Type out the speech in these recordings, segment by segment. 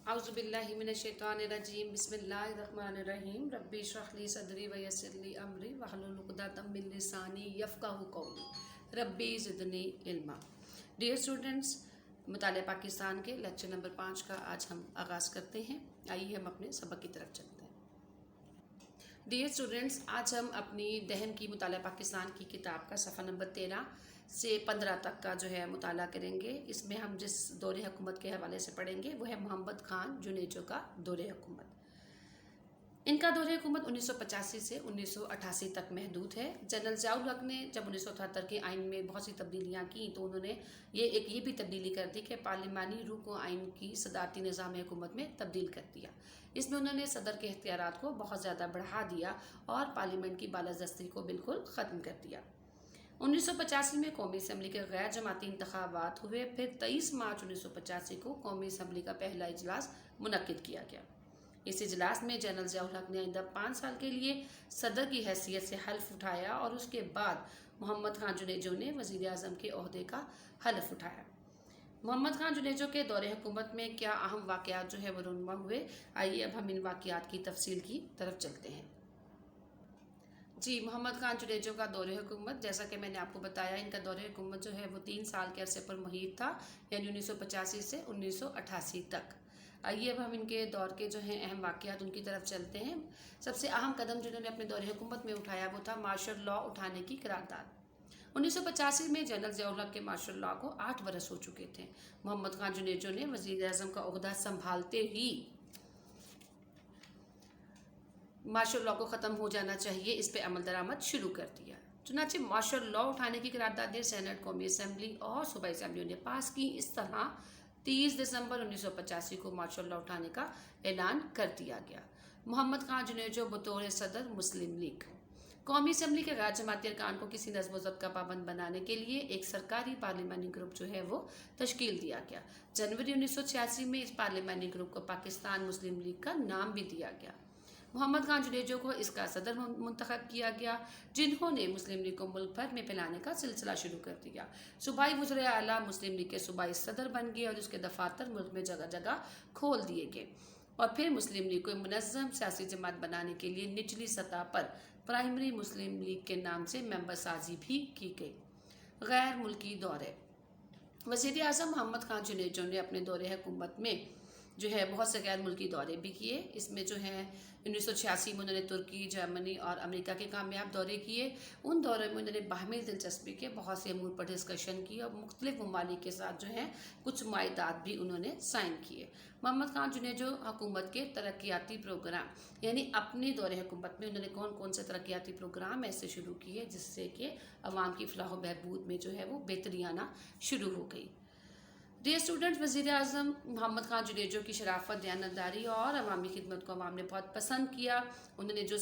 अऊज़ु बिल्लाहि मिनश्शैतानिर्रजीम बिस्मिल्लाहिर्रहमानिर्रहीम रब्बी इश्रह ली सदरी व यस्सिर ली अमरी वहलुल उक़दतम मिन लिसानी यफ़क़हू क़ौली रब्बी ज़िदनी इल्मा। डियर स्टूडेंट्स, मुताले पाकिस्तान के लेक्चर नंबर 5 का आज हम आगाज़ करते हैं। आइए हम अपने सबक की तरफ चलते हैं। डियर स्टूडेंट्स, आज हम अपनी दहम की मुताला पाकिस्तान की किताब का सफ़ा नंबर 13 से 15 तक का जो है मुताला करेंगे। इसमें हम जिस दौरे हुकूमत के हवाले से पढ़ेंगे वो है मोहम्मद खान जुनेजो का दौरे हुकूमत। इनका दौरे हुकूमत 1985 से 1988 तक महदूद है। जनरल ज़ियाउल हक ने जब 1978 के आइन में बहुत सी तब्दीलियाँ की तो उन्होंने ये भी तब्दीली कर दी कि पार्लिमानी रूह को आइन की सदारती निज़ाम हुकूमत में तब्दील कर दिया। इसमें उन्होंने सदर के इख्तियारात को बहुत ज़्यादा बढ़ा दिया और पार्लियामेंट की बालादस्ती को बिल्कुल ख़त्म कर दिया। 1985 में कौमी असम्बली के गैर जमाती इंतखाबात हुए। फिर 23 मार्च 1985 को कौमी असम्बली का पहला इजलास मुनक्किद किया गया। इस इजलास में जनरल ज़ियाउल हक ने आइंदा 5 साल के लिए सदर की हैसियत से हल्फ उठाया और उसके बाद मोहम्मद खान जुनेजो ने वज़ीर आज़म के ओहदे का हल्फ उठाया। मोहम्मद खान जुनेजो के दौरे हुकूमत में क्या अहम वाक़यात जो है वो रूनुमा हुए। आइए अब हम इन वाक़यात की तफसील की तरफ चलते हैं। जी, मोहम्मद खान जुनेजो का दौरे हुकूमत, जैसा कि मैंने आपको बताया, इनका दौरे हुकूमत जो है वो 3 साल के अरसे पर मुहित था, यानी 1985 से 1988 तक। आइए अब हम इनके दौर के जो हैं अहम वाक़यात उनकी तरफ चलते हैं। सबसे अहम कदम जिन्होंने अपने दौरे हुकूमत में उठाया वो था मार्शल लॉ उठाने की करारदाद। 1985 में जनरल ज़ियाउल हक के मार्शल लॉ को 8 बरस हो चुके थे। मोहम्मद खान जुनेजो ने वज़ीर आज़म का ओहदा संभालते ही मार्शल लॉ को ख़त्म हो जाना चाहिए, इस पर अमल दरामद शुरू कर दिया। चुनांचे मार्शल लॉ उठाने की करारदादें सेनेट, कौमी असम्बली और सूबाई असम्बलियों ने पास की। इस तरह 30 दिसंबर 1985 को मार्शल लॉ उठाने का ऐलान कर दिया गया। मोहम्मद खान जुनेजो बतौर सदर मुस्लिम लीग। कौमी असम्बली के गैर जमाती अरकान को किसी नज़्म व ज़ब्त का पाबंद बनाने के लिए एक सरकारी पार्लिमानी ग्रुप जो है वो तश्कील दिया गया। जनवरी 1986 में इस पार्लिमानी ग्रुप को पाकिस्तान मुस्लिम लीग का नाम भी दिया गया। मोहम्मद खान जुनेजो को इसका सदर मुंतखब किया गया, जिन्होंने मुस्लिम लीग को मुल्क भर में फैलाने का सिलसिला शुरू कर दिया। सूबाई वज़ीर आला मुस्लिम लीग के सूबाई सदर बन गए और उसके दफातर मुल्क में जगह जगह खोल दिए गए। और फिर मुस्लिम लीग को मुनज़्ज़म सियासी जमात बनाने के लिए निचली सतह पर प्राइमरी मुस्लिम लीग के नाम से मेंबर साजी भी की गई। गैर मुल्की दौरे। वज़ीर आज़म मोहम्मद खान जुनेजो ने अपने दौरे हुकूमत में जो है बहुत से गैर मुल्की दौरे भी किए। इसमें जो है 1986 में उन्होंने तुर्की, जर्मनी और अमेरिका के कामयाब दौरे किए। उन दौरे में उन्होंने बाहमी दिलचस्पी के बहुत से अमूर पर डिस्कशन की और मुख्तलिफ ममालिक के साथ जो है कुछ मुआहिदात भी उन्होंने साइन किए। मोहम्मद खान जुनेजो हुकूमत के तरक्याती प्रोग्राम, यानी अपने दौरे हुकूमत में उन्होंने कौन कौन से तरक्याती प्रोग्राम ऐसे शुरू किए जिससे कि अवाम की फलाह व बहबूद में जो है वो बेहतरी आना शुरू हो गई। डियर स्टूडेंट्स, वज़ीर आज़म मोहम्मद खान जुनेजो की शराफत, दयानतदारी और अवामी खिदमत को अवाम ने बहुत पसंद किया। उन्होंने जो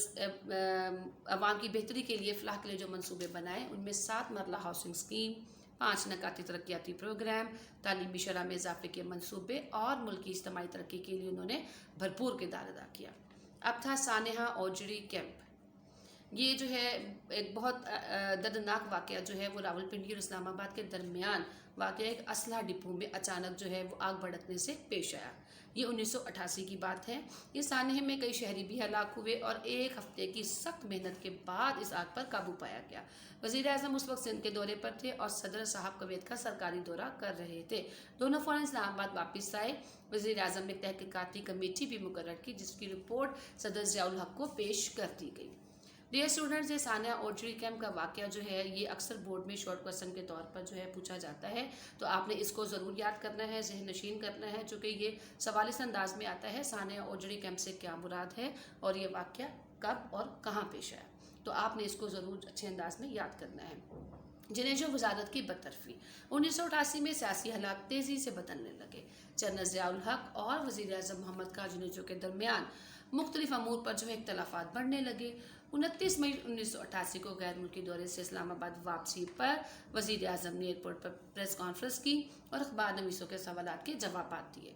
अवाम की बेहतरी के लिए, फलाह के लिए जो मंसूबे बनाए उनमें 7 मरला हाउसिंग स्कीम, 5 नकाती तरक्याती प्रोग्राम, तालीमी शरह में इजाफे के मंसूबे और मुल्क की इज्तिमाई तरक्की के लिए उन्होंने भरपूर किरदार अदा किया। अब था सानेहा औजरी कैंप। ये जो है एक बहुत दर्दनाक वाक़या जो है वो रावलपिंडी और इस्लामाबाद के दरमियान वाक़या एक असलहा डिपो में अचानक जो है वो आग भड़कने से पेश आया। ये 1988 की बात है। इस सानहे में कई शहरी भी हलाक हुए और 1 हफ्ते की सख्त मेहनत के बाद इस आग पर काबू पाया गया। वज़ीर आज़म उस वक्त सिंध के दौरे पर थे और सदर साहब कुवैत का सरकारी दौरा कर रहे थे। दोनों फ़ौरन इस्लामाबाद वापस आए। वज़ीर आज़म ने तहकीकाती कमेटी भी मुकर्रर की जिसकी रिपोर्ट सदर ज़ियाउल हक को पेश कर दी गई। डियर स्टूडेंट्स, ये सानिया औजरी कैंप का वाक़या जो है ये अक्सर बोर्ड में शॉर्ट क्वेश्चन के तौर पर जो है पूछा जाता है, तो आपने इसको ज़रूर याद करना है, ज़हन नशीन करना है, चूँकि ये सवाल इस अंदाज में आता है सानिया औजरी कैंप से क्या मुराद है और ये वाक़या कब और कहाँ पेश आया, तो आपने इसको ज़रूर अच्छे अंदाज में याद करना है। जुनेजो वजारत की बदतरफी। 1988 में सियासी हालात तेज़ी से बदलने लगे। जनरल ज़ियाउल हक और वज़ीर आज़म मोहम्मद खान जुनेजो के दरमियान मुख्तलिफ अमूर पर जो है इख्तलाफात बढ़ने लगे। 29 मई 1988 को गैर मुल्की दौरे से इस्लामाबाद वापसी पर वज़ीर आज़म ने एयरपोर्ट पर प्रेस कॉन्फ्रेंस की और अखबार नवीसों के सवालात के जवाब दिए।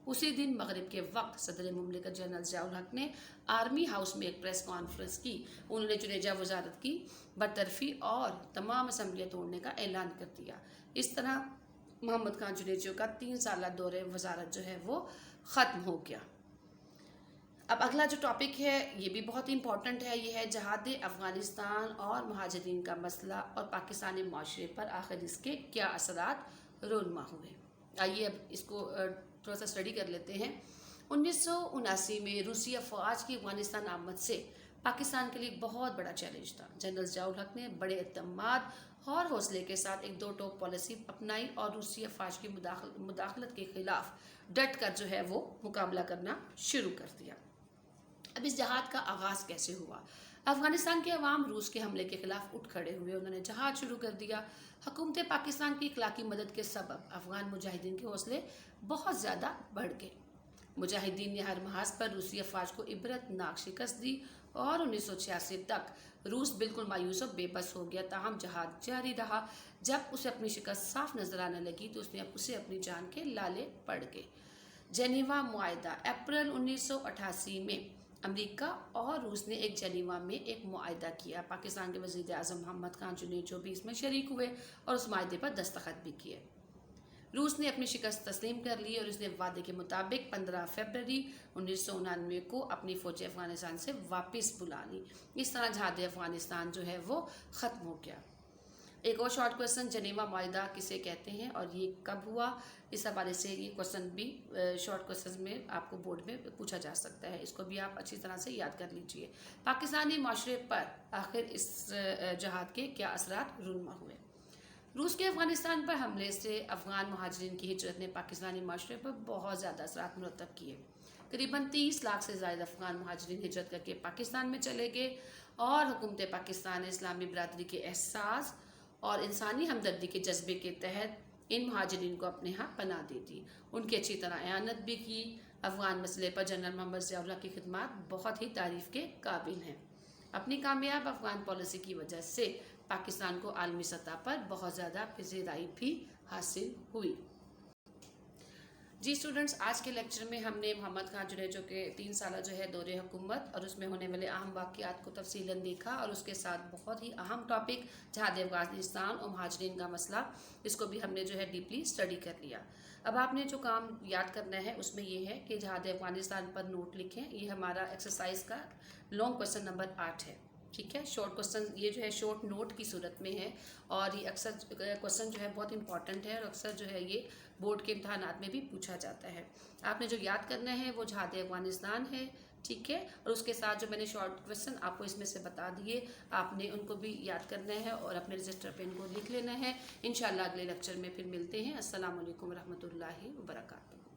उसी दिन मगरिब के वक्त सदर मुमलिकत जनरल ज़ियाउल हक ने आर्मी हाउस में एक प्रेस कॉन्फ्रेंस की। उन्होंने जुनेजा वजारत की बरतरफी और तमाम असम्बलियाँ तोड़ने का ऐलान कर दिया। इस तरह मोहम्मद खान जुनेजो का 3 साला दौरे वजारत जो है वो ख़त्म हो गया। अब अगला जो टॉपिक है ये भी बहुत इंपॉर्टेंट है, ये है जहाद अफ़गानिस्तान और महाजरीन का मसला और पाकिस्तानी माशरे पर आखिर इसके क्या असरात रोनमा हुए। आइए अब इसको थोड़ा सा स्टडी कर लेते हैं। 1979 में रूसी अफवाज की अफगानिस्तान आमद से पाकिस्तान के लिए बहुत बड़ा चैलेंज था। जनरल ज़ियाउल हक ने बड़े एतमाद और हौसले के साथ एक दो टोक पॉलिसी अपनाई और रूसी अफवाज की मुदाखलत के खिलाफ डट कर जो है वो मुकाबला करना शुरू कर दिया। अब इस जहाद का आगाज़ कैसे हुआ? अफगानिस्तान के अवाम रूस के हमले के खिलाफ उठ खड़े हुए, उन्होंने जहाद शुरू कर दिया। हुकूमत पाकिस्तान की इखलाकी मदद के सबब अफगान मुजाहिदीन के हौसले बहुत ज़्यादा बढ़ गए। मुजाहिदीन ने हर महाज पर रूसी अफवाज को इबरतनाक शिकस्त दी और 1986 तक रूस बिल्कुल मायूस और बेबस हो गया। ताहम जहाद जारी रहा। जब उसे अपनी शिकस्त साफ नजर आने लगी तो उसे अपनी जान के लाले पड़ गए। जेनीवा मुआहदा अप्रैल 1988 में अमेरिका और रूस ने एक जेनीवा में एक मुआहदा किया। पाकिस्तान के वज़ीर आज़म मोहम्मद खान जुनेजो भी इसमें शरीक हुए और उस मुआहदे पर दस्तखत भी किए। रूस ने अपनी शिकस्त तस्लीम कर ली और उसने वादे के मुताबिक 15 फरवरी 1999 को अपनी फौज अफगानिस्तान से वापस बुला ली। इस तरह जहाद अफगानिस्तान जो है वो ख़त्म हो गया। एक और शॉर्ट क्वेश्चन, जेनीवा मुआहदा किसे कहते हैं और ये कब हुआ? इस हवाले से ये क्वेश्चन भी शॉर्ट क्वेश्चन में आपको बोर्ड में पूछा जा सकता है, इसको भी आप अच्छी तरह से याद कर लीजिए। पाकिस्तानी माशरे पर आखिर इस जहाद के क्या असरात रूनमा हुए? रूस के अफगानिस्तान पर हमले से अफगान महाजरीन की हिजरत ने पाकिस्तानी माशरे पर बहुत ज़्यादा असरात मुरतब किए। करीबन 30 लाख से ज़्यादा अफगान महाजरीन हिजरत करके पाकिस्तान में चले गए और हुकूमत पाकिस्तान ने इस्लामी बरादरी के एहसास और इंसानी हमदर्दी के जज्बे के तहत इन महाजरीन को अपने यहाँ पनाह दे दी। उनकी अच्छी तरह एआनत भी की। अफगान मसले पर जनरल मोहम्मद ज़ियाउल हक की खिदमत बहुत ही तारीफ़ के काबिल हैं। अपनी कामयाब अफगान पॉलिसी की वजह से पाकिस्तान को आलमी सतह पर बहुत ज़्यादा पज़ीराई भी हासिल हुई। जी स्टूडेंट्स, आज के लेक्चर में हमने मोहम्मद खान जुनेजो के 3 साल जो है दौरे हुकूमत और उसमें होने वाले अहम वाक़यात को तफसीलन देखा और उसके साथ बहुत ही अहम टॉपिक जहाद अफगानिस्तान और महाजरीन का मसला, इसको भी हमने जो है डीपली स्टडी कर लिया। अब आपने जो काम याद करना है उसमें ये है कि जहाद अफगानिस्तान पर नोट लिखें। ये हमारा एक्सरसाइज का लॉन्ग क्वेश्चन नंबर 8 है। ठीक है, शॉर्ट क्वेश्चन ये जो है शॉर्ट नोट की सूरत में है और ये अक्सर क्वेश्चन जो है बहुत इंपॉर्टेंट है और अक्सर जो है ये बोर्ड के इम्तहानात में भी पूछा जाता है। आपने जो याद करना है वो जहाद अफगानिस्तान है, ठीक है, और उसके साथ जो मैंने शॉर्ट क्वेश्चन आपको इसमें से बता दिए आपने उनको भी याद करना है और अपने रजिस्टर पे इनको लिख लेना है। इंशाल्लाह अगले लेक्चर में फिर मिलते हैं। अस्सलाम वालेकुम रहमतुल्लाहि व बरकातहू।